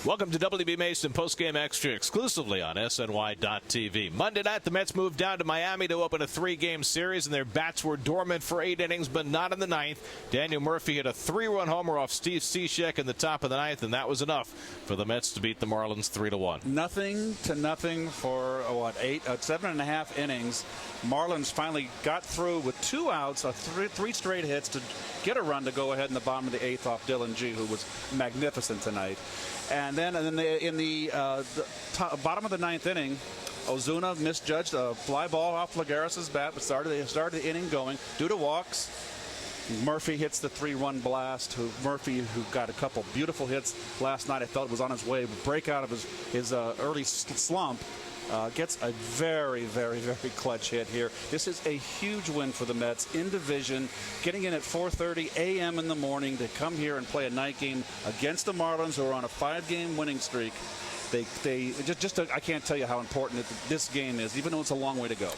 Welcome to WB Mason Postgame Extra exclusively on SNY.TV. Monday night, the Mets moved down to Miami to open a 3-game series, and their bats were dormant for 8 innings, but not in the 9th. Daniel Murphy hit a 3-run homer off Steve Cishek in the top of the 9th, and that was enough for the Mets to beat the Marlins 3-1. Nothing to nothing for 7.5 innings. Marlins finally got through with 2 outs, three straight hits to get a run to go ahead in the bottom of the 8th off Dylan G, who was magnificent tonight. And then in the bottom of the 9th inning, Ozuna misjudged a fly ball off Lagares' bat, but started the inning going due to walks. Murphy hits the 3-run blast. Murphy, who got a couple beautiful hits last night, I felt was on his way to break out of his early slump. Gets a very, very, very clutch hit here. This is a huge win for the Mets in division, getting in at 4:30 a.m. in the morning to come here and play a night game against the Marlins, who are on a 5-game winning streak. I can't tell you how important this game is, even though it's a long way to go.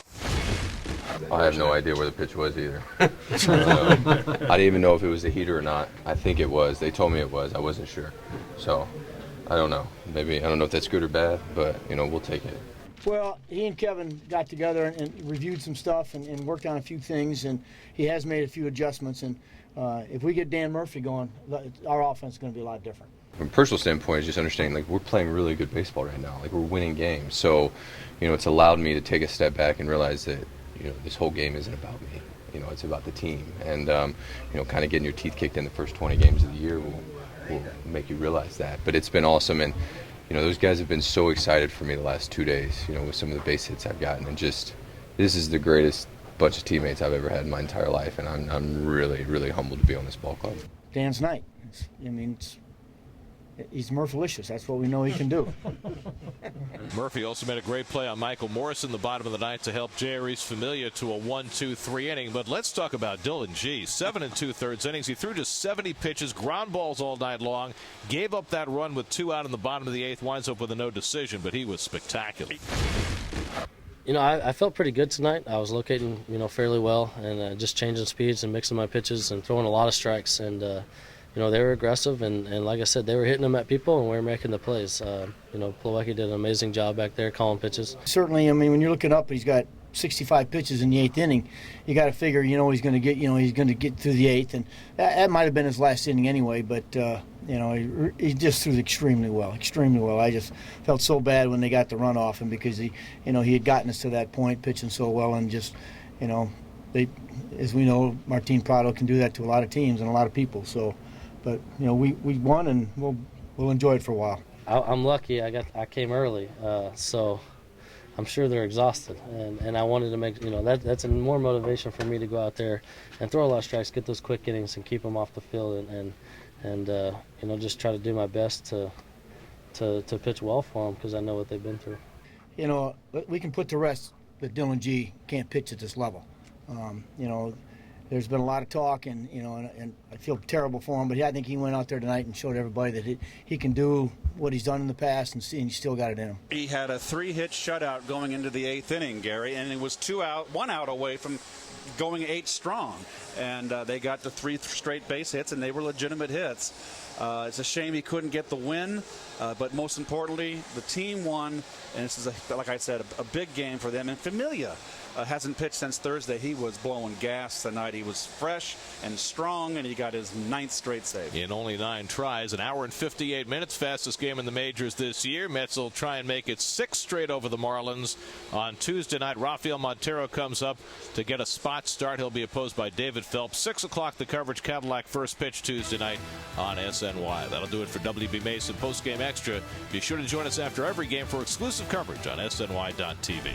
I have no idea where the pitch was either. I didn't even know if it was a heater or not. I think it was. They told me it was. I wasn't sure. So I don't know. Maybe I don't know if that's good or bad, but we'll take it. Well, he and Kevin got together and reviewed some stuff and worked on a few things, and he has made a few adjustments. And if we get Dan Murphy going, our offense is going to be a lot different. From a personal standpoint, just understanding we're playing really good baseball right now. We're winning games. So, it's allowed me to take a step back and realize that this whole game isn't about me. It's about the team. And kind of getting your teeth kicked in the first 20 games of the year will make you realize that. But it's been awesome, and those guys have been so excited for me the last 2 days, with some of the base hits I've gotten. And this is the greatest bunch of teammates I've ever had in my entire life. And I'm really, really humbled to be on this ball club. Dan's night. He's Murphalicious. That's what we know he can do. Murphy also made a great play on Michael Morris in the bottom of the 9th to help Jeurys Familia to a 1-2-3 inning. But let's talk about Dylan G. 7 2/3 innings. He threw just 70 pitches, ground balls all night long, gave up that run with 2 out in the bottom of the 8th, winds up with a no decision, but he was spectacular. I felt pretty good tonight. I was locating, fairly well, and just changing speeds and mixing my pitches and throwing a lot of strikes. And they were aggressive, and like I said, they were hitting them at people, and we were making the plays. Plawecki did an amazing job back there calling pitches. Certainly, when you're looking up, he's got 65 pitches in the 8th inning. You got to figure, he's going to get through the 8th, and that might have been his last inning anyway. But he just threw extremely well. I just felt so bad when they got the run off him because he had gotten us to that point, pitching so well, and just as we know, Martin Prado can do that to a lot of teams and a lot of people. So. But we won, and we'll enjoy it for a while. I'm lucky. I came early, so I'm sure they're exhausted, and I wanted to make that's more motivation for me to go out there and throw a lot of strikes, get those quick innings, and keep them off the field, and just try to do my best to pitch well for them because I know what they've been through. We can put to rest that Dylan G can't pitch at this level. There's been a lot of talk, and I feel terrible for him, but I think he went out there tonight and showed everybody that he can do what he's done in the past, and he still got it in him. He had a 3-hit shutout going into the 8th inning, Gary, and it was 1 out away from going 8 strong. And they got the 3 straight base hits, and they were legitimate hits. It's a shame he couldn't get the win, but most importantly, the team won, and this is, like I said, a big game for them. And Familia hasn't pitched since Thursday. He was blowing gas tonight. He was fresh and strong, and he got his 9th straight save. In only 9 tries, an hour and 58 minutes, fastest game in the majors this year. Mets will try and make it 6 straight over the Marlins. On Tuesday night, Rafael Montero comes up to get a spot start. He'll be opposed by David Phelps. 6 o'clock, the coverage, Cadillac first pitch Tuesday night on SNY. That'll do it for WB Mason Postgame Extra. Be sure to join us after every game for exclusive coverage on SNY.TV.